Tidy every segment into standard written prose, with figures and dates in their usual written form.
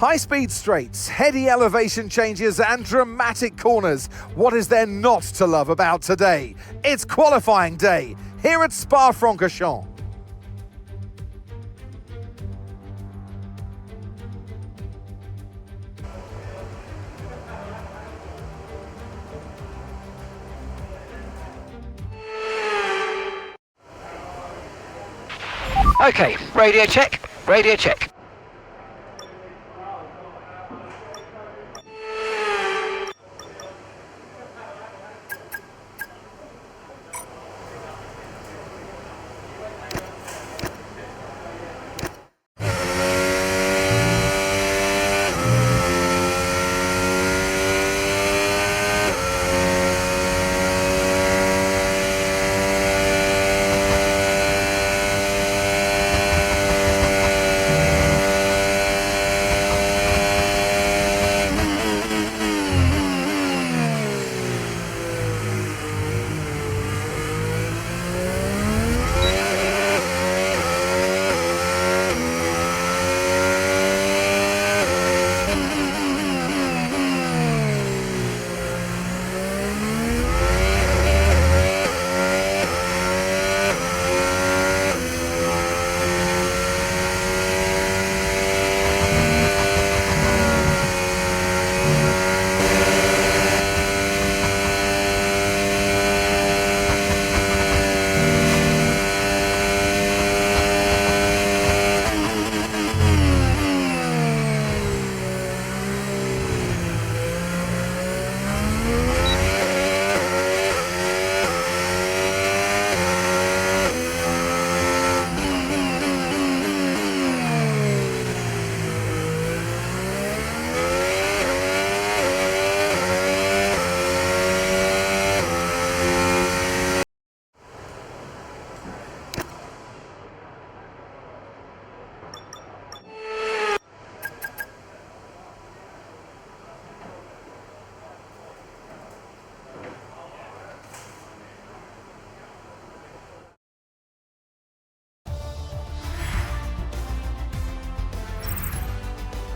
High-speed straights, heady elevation changes and dramatic corners. What is there not to love about today? It's qualifying day here at Spa-Francorchamps. Okay, radio check, radio check.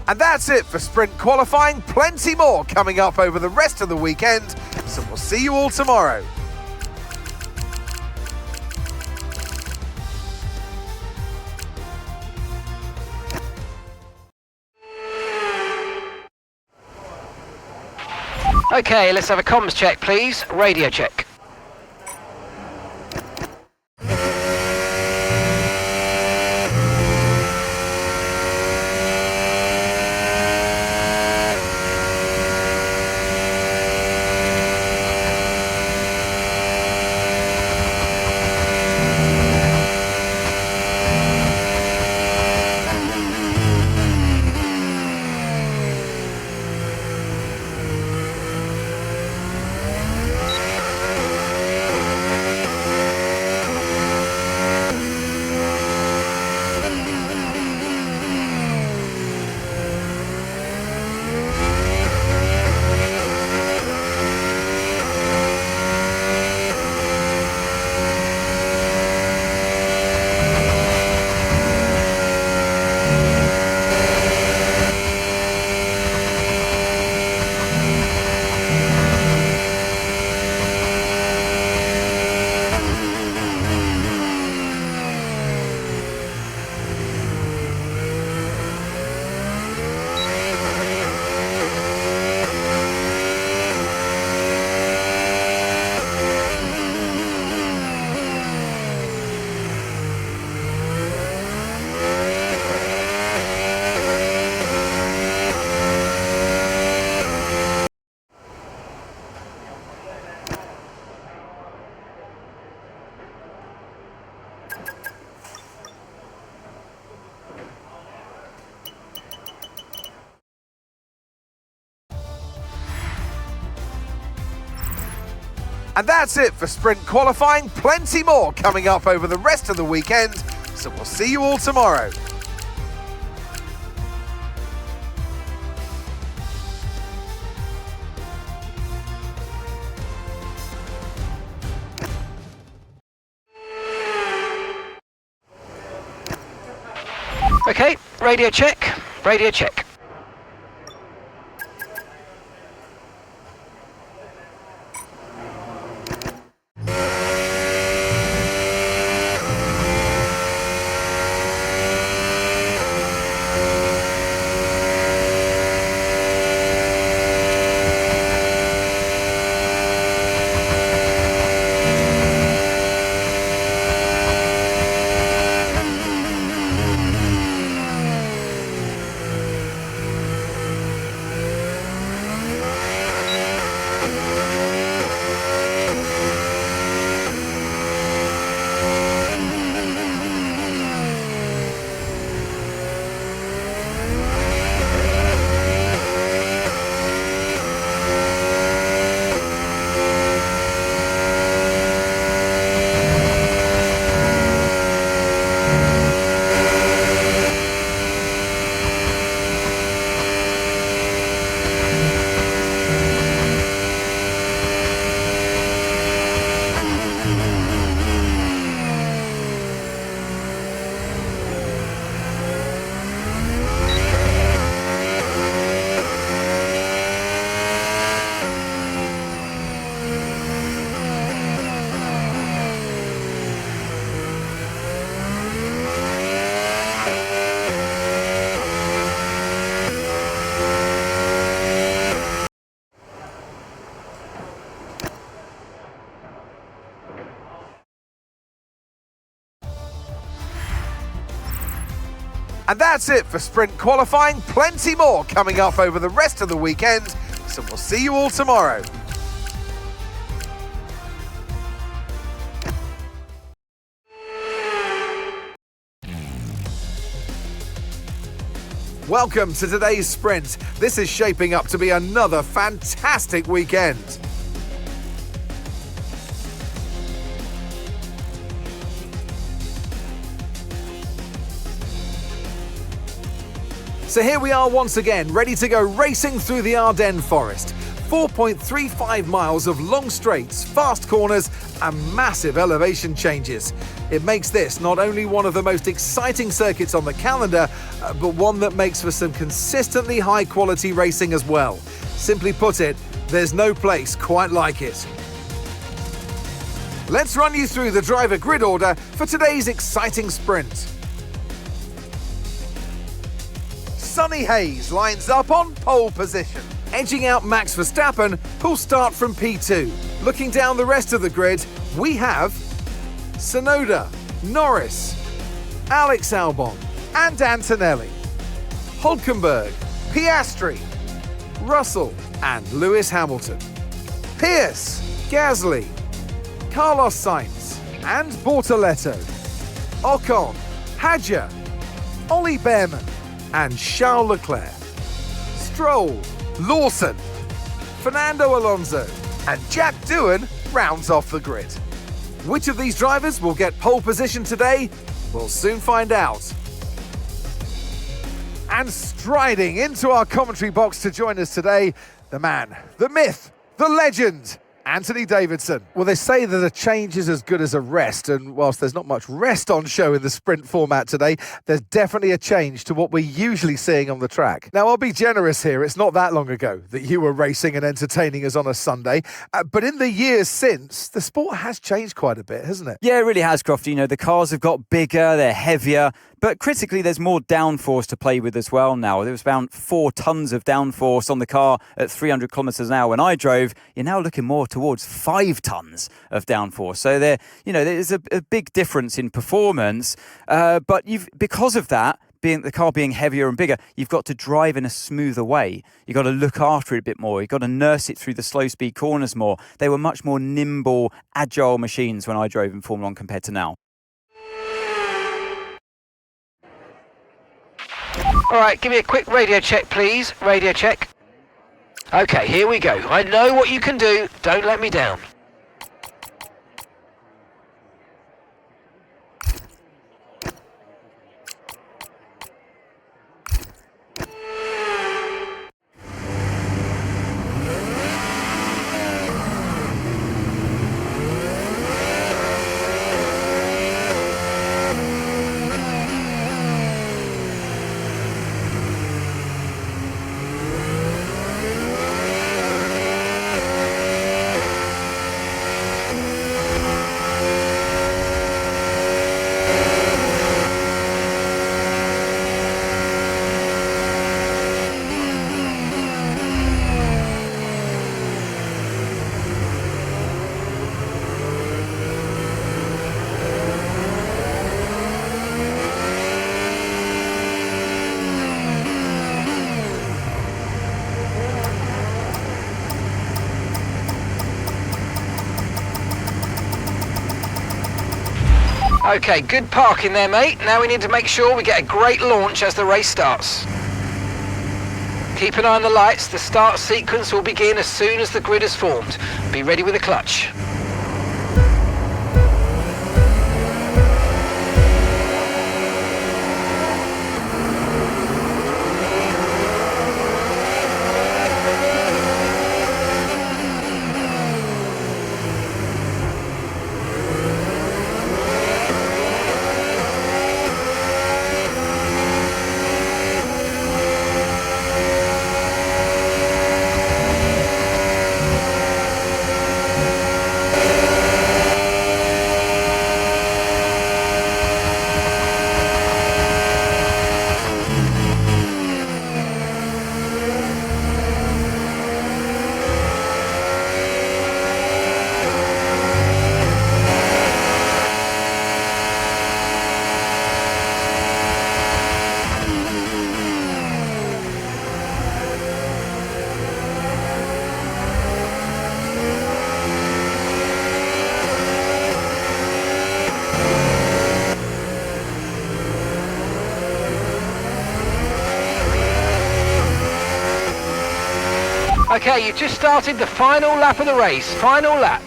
And that's it for sprint qualifying. Plenty more coming up over the rest of the weekend. So we'll see you all tomorrow. Okay, let's have a comms check, please. Radio check. And that's it for sprint qualifying. Plenty more coming up over the rest of the weekend. So we'll see you all tomorrow. Okay, radio check, radio check. And that's it for sprint qualifying. Plenty more coming up over the rest of the weekend. So we'll see you all tomorrow. Welcome to today's sprint. This is shaping up to be another fantastic weekend. So here we are once again, ready to go racing through the Ardennes forest. 4.35 miles of long straights, fast corners and massive elevation changes. It makes this not only one of the most exciting circuits on the calendar, but one that makes for some consistently high quality racing as well. Simply put it, there's no place quite like it. Let's run you through the driver grid order for today's exciting sprint. Sonny Hayes lines up on pole position, edging out Max Verstappen, who'll start from P2. Looking down the rest of the grid, we have Tsunoda, Norris, Alex Albon and Antonelli, Hülkenberg, Piastri, Russell and Lewis Hamilton, Pierce, Gasly, Carlos Sainz and Bortoletto, Ocon, Hadjar, Ollie Behrman and Charles Leclerc, Stroll, Lawson, Fernando Alonso and Jack Doohan rounds off the grid. Which of these drivers will get pole position today? We'll soon find out. And striding into our commentary box to join us today, the man, the myth, the legend, Anthony Davidson. Well, they say that a change is as good as a rest, and whilst there's not much rest on show in the sprint format today, there's definitely a change to what we're usually seeing on the track. Now, I'll be generous here. It's not that long ago that you were racing and entertaining us on a Sunday, but in the years since, the sport has changed quite a bit, hasn't it? Yeah, it really has, Crofty. You know, the cars have got bigger, they're heavier, but critically, there's more downforce to play with as well now. There was around 4 tons of downforce on the car at 300 kilometres an hour when I drove. You're now looking more towards 5 tons of downforce. So there's a big difference in performance. But because of that, the car being heavier and bigger, you've got to drive in a smoother way. You've got to look after it a bit more. You've got to nurse it through the slow speed corners more. They were much more nimble, agile machines when I drove in Formula 1 compared to now. All right, give me a quick radio check, please. Radio check. Okay, here we go. I know what you can do. Don't let me down. Okay, good parking there, mate. Now we need to make sure we get a great launch as the race starts. Keep an eye on the lights. The start sequence will begin as soon as the grid is formed. Be ready with the clutch. Okay, you've just started the final lap of the race. Final lap.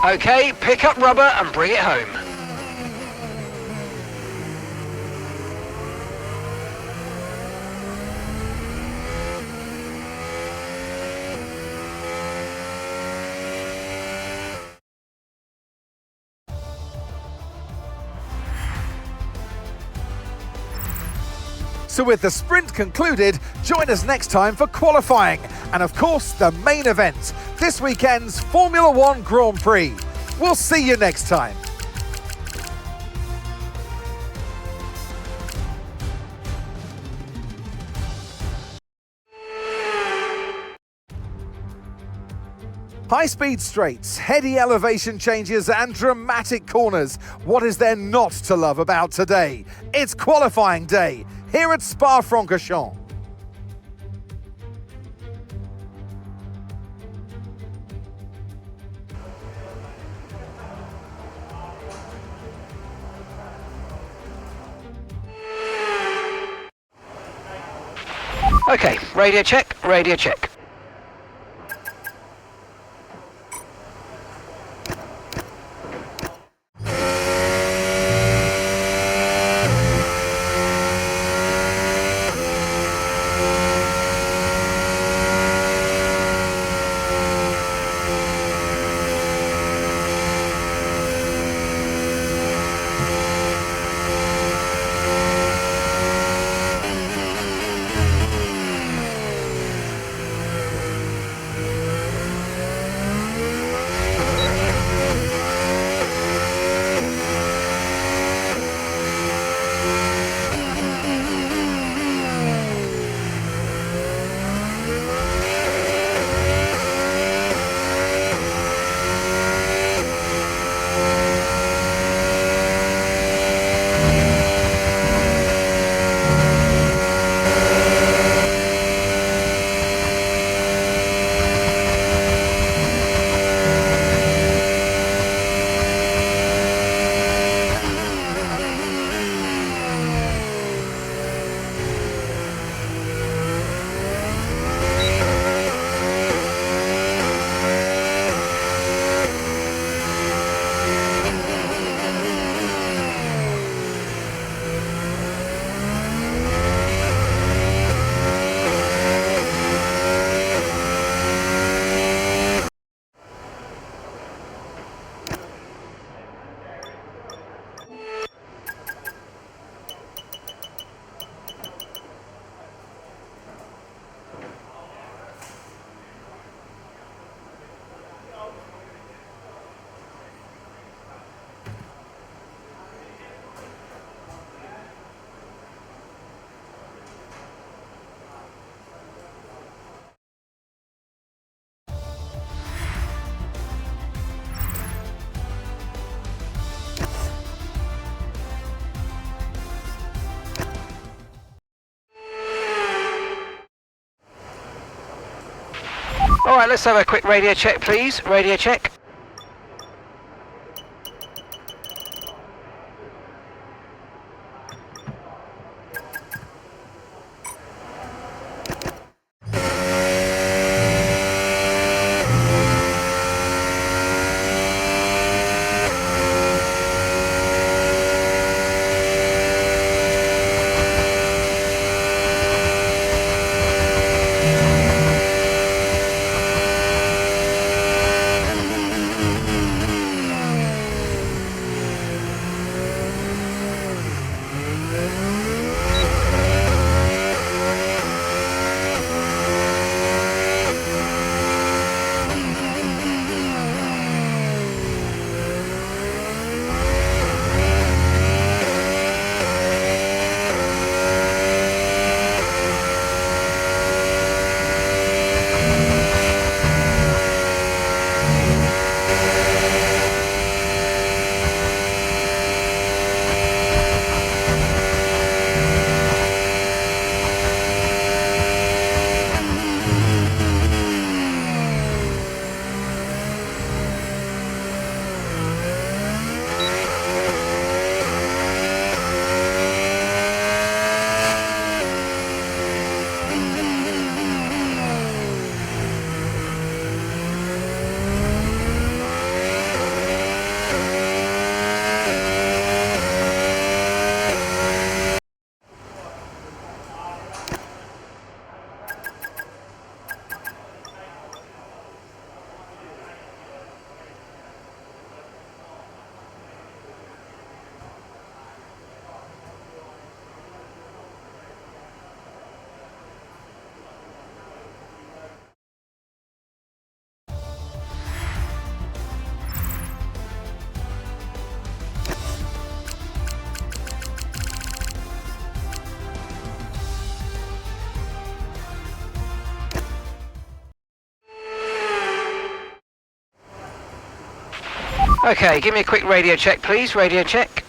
Okay, pick up rubber and bring it home. So with the sprint concluded, join us next time for qualifying and of course the main event, this weekend's Formula One Grand Prix. We'll see you next time. High-speed straights, heady elevation changes and dramatic corners. What is there not to love about today? It's qualifying day here at Spa-Francorchamps. Okay, radio check, radio check. All right, let's have a quick radio check, please. Radio check. Okay, give me a quick radio check, please. Radio check.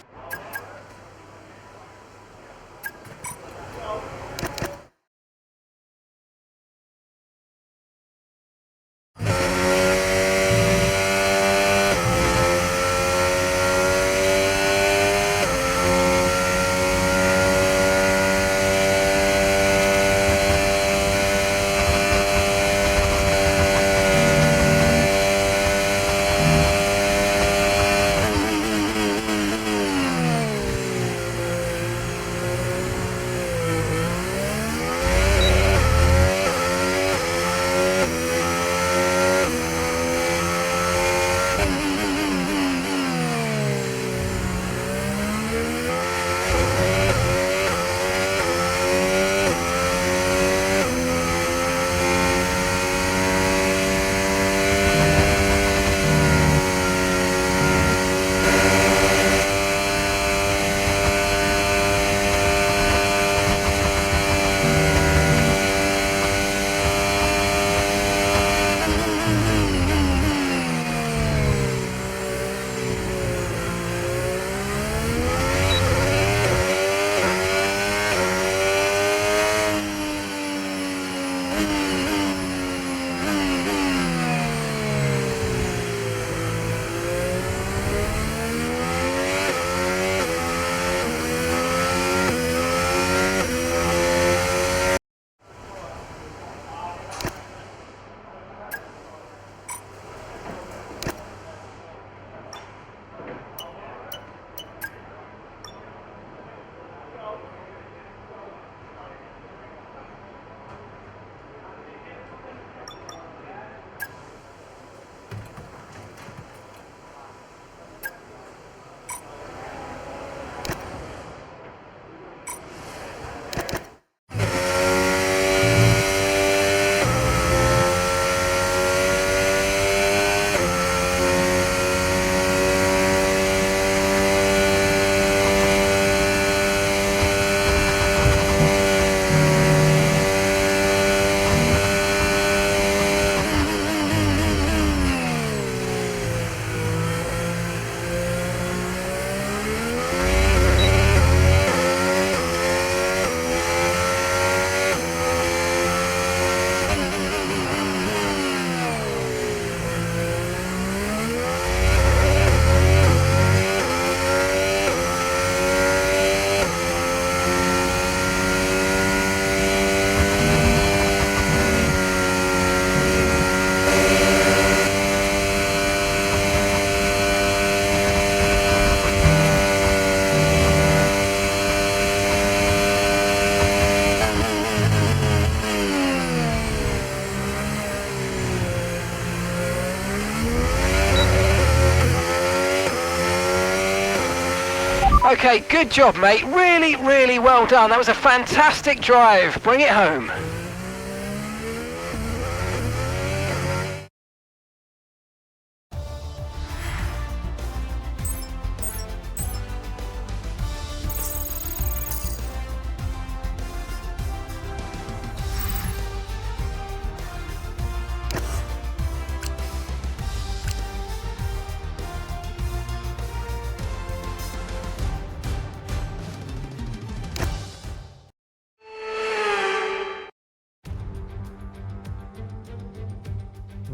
Okay, good job, mate. Really, really well done. That was a fantastic drive. Bring it home.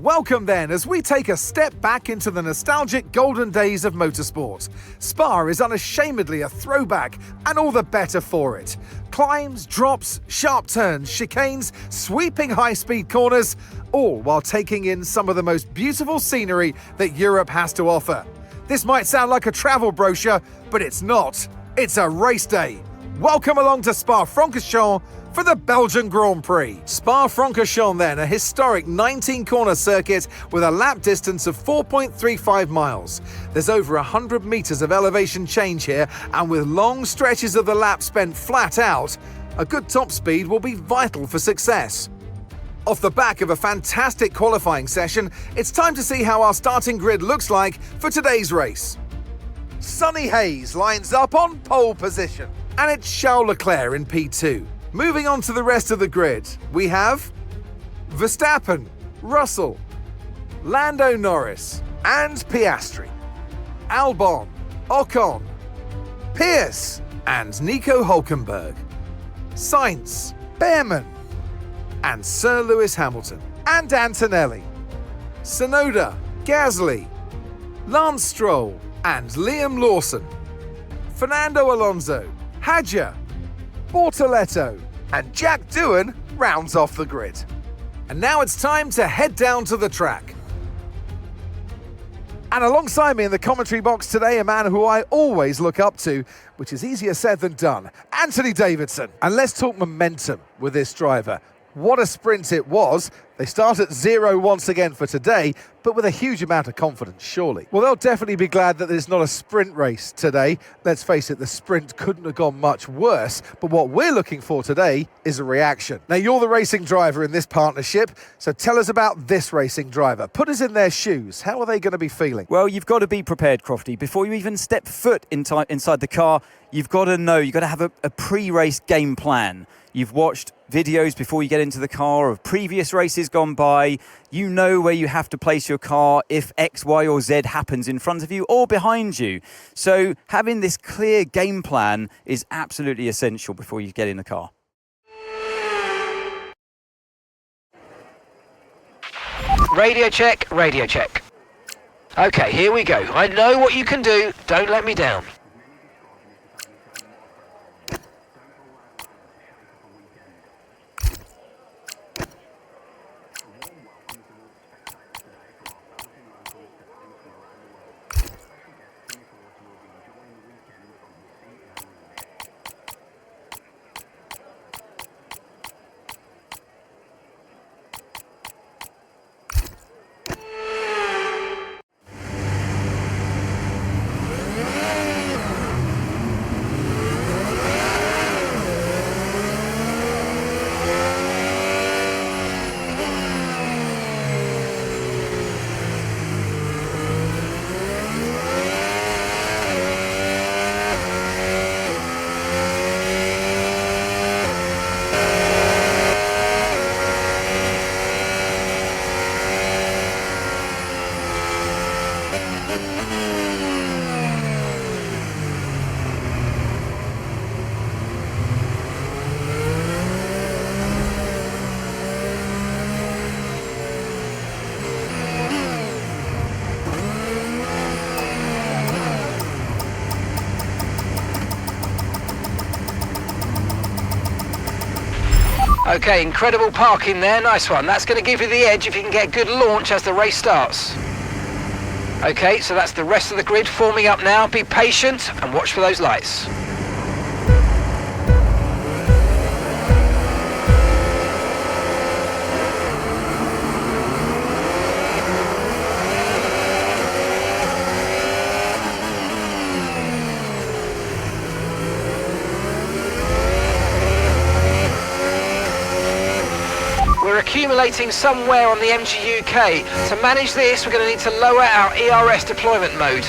Welcome then, as we take a step back into the nostalgic golden days of motorsport. Spa is unashamedly a throwback, and all the better for it. Climbs, drops, sharp turns, chicanes, sweeping high-speed corners, all while taking in some of the most beautiful scenery that Europe has to offer. This might sound like a travel brochure, but it's not. It's a race day. Welcome along to Spa-Francorchamps for the Belgian Grand Prix. Spa-Francorchamps then, a historic 19-corner circuit with a lap distance of 4.35 miles. There's over 100 metres of elevation change here, and with long stretches of the lap spent flat out, a good top speed will be vital for success. Off the back of a fantastic qualifying session, it's time to see how our starting grid looks like for today's race. Sonny Hayes lines up on pole position, and it's Charles Leclerc in P2. Moving on to the rest of the grid, we have Verstappen, Russell, Lando Norris, and Piastri, Albon, Ocon, Pierce, and Nico Hülkenberg, Sainz, Behrman, and Sir Lewis Hamilton, and Antonelli, Tsunoda, Gasly, Lance Stroll, and Liam Lawson, Fernando Alonso, Hadjar, Bortoletto, and Jack Doohan rounds off the grid. And now it's time to head down to the track. And alongside me in the commentary box today, a man who I always look up to, which is easier said than done, Anthony Davidson. And let's talk momentum with this driver. What a sprint it was. They start at 0 once again for today, but with a huge amount of confidence, surely. Well, they'll definitely be glad that there's not a sprint race today. Let's face it, the sprint couldn't have gone much worse, but what we're looking for today is a reaction. Now, you're the racing driver in this partnership, so tell us about this racing driver. Put us in their shoes. How are they going to be feeling? Well, you've got to be prepared, Crofty. Before you even step foot inside the car, you've got to know, you've got to have a pre-race game plan. You've watched videos before you get into the car of previous races gone by. You know where you have to place your car if X, Y or Z happens in front of you or behind you. So having this clear game plan is absolutely essential before you get in the car. Radio check, radio check. Okay, here we go. I know what you can do. Don't let me down. Okay, incredible parking there, nice one. That's going to give you the edge if you can get good launch as the race starts. Okay, so that's the rest of the grid forming up now. Be patient and watch for those lights. accumulating somewhere on the MGUK. To manage this, we're going to need to lower our ERS deployment mode.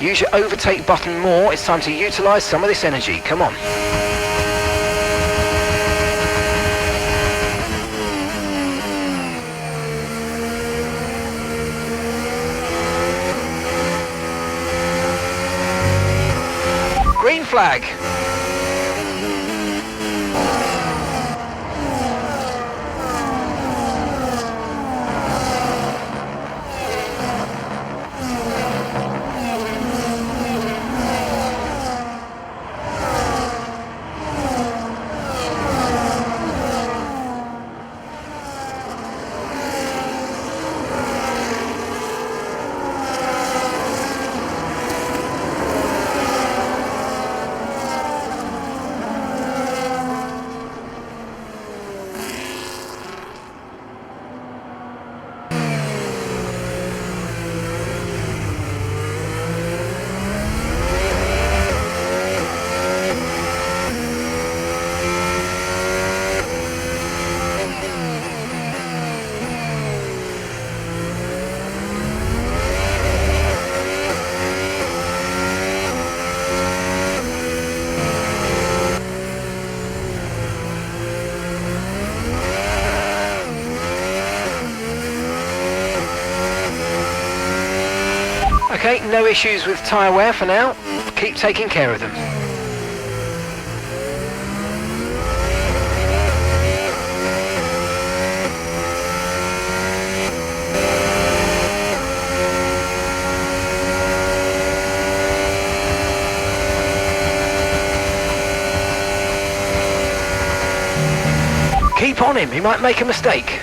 Use your overtake button more. It's time to utilise some of this energy. Come on. Green flag. Okay, no issues with tyre wear for now. Keep taking care of them. Keep on him, he might make a mistake.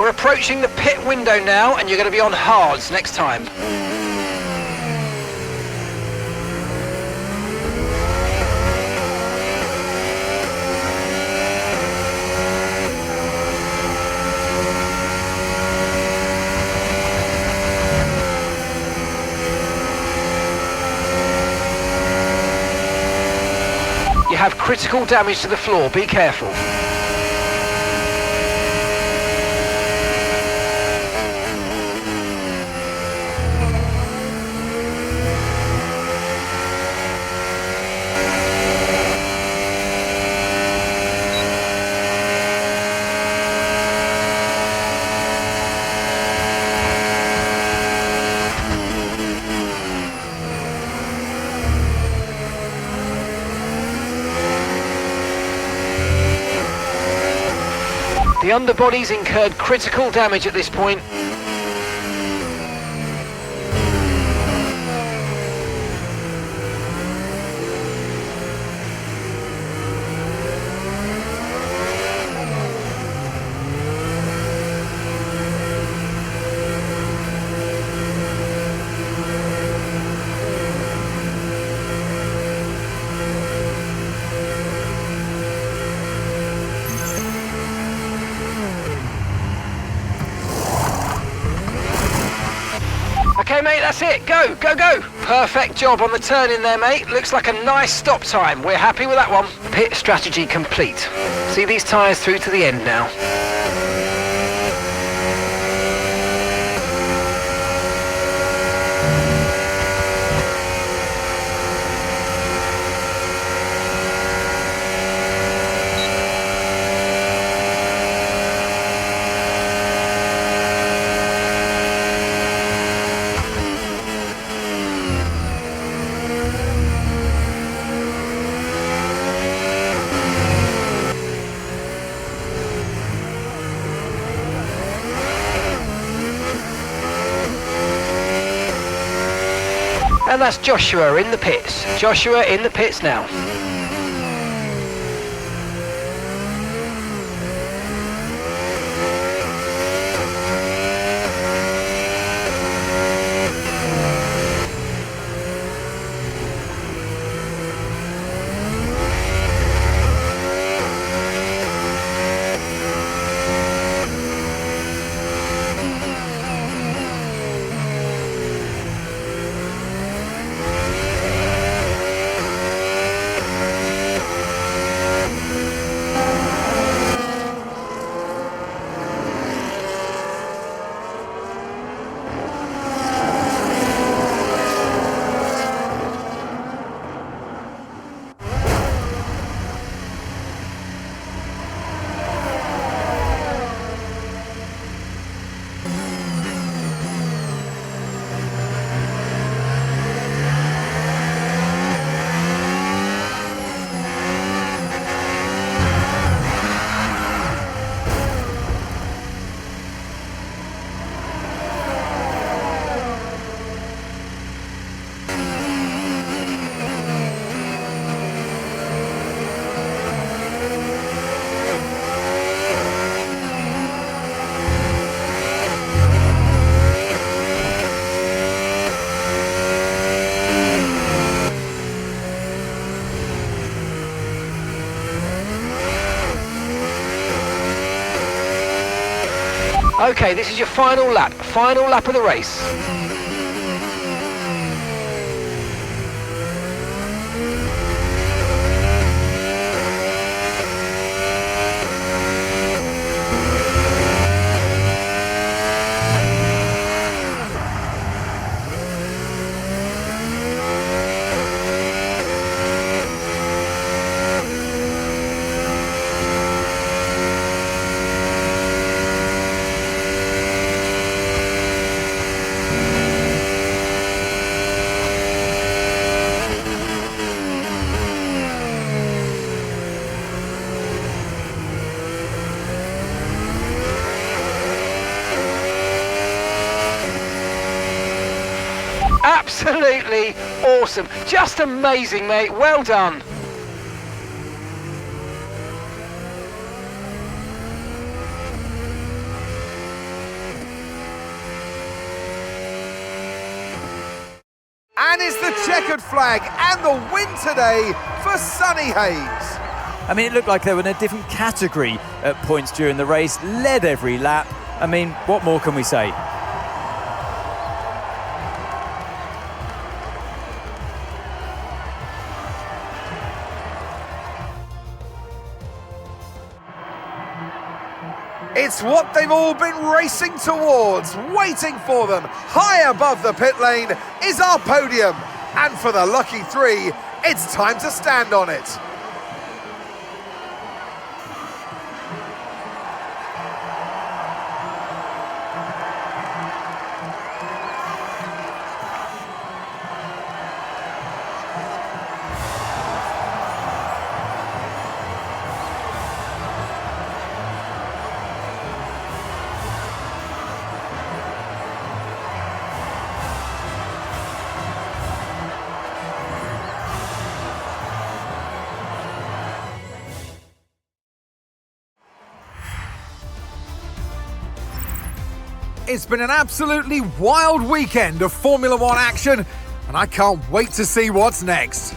We're approaching the pit window now, and you're going to be on hards next time. You have critical damage to the floor, be careful. The underbody's incurred critical damage at this point. Okay, mate, that's it. Go, go, go. Perfect job on the turn in there, mate. Looks like a nice stop time. We're happy with that one. Pit strategy complete. See these tyres through to the end now. And that's Joshua in the pits. Joshua in the pits now. Okay, this is your final lap of the race. Absolutely awesome. Just amazing, mate. Well done. And it's the checkered flag and the win today for Sonny Hayes. I mean, it looked like they were in a different category at points during the race, led every lap. I mean, what more can we say? It's what they've all been racing towards. Waiting for them high above the pit lane is our podium. And for the lucky three, it's time to stand on it. It's been an absolutely wild weekend of Formula One action, and I can't wait to see what's next.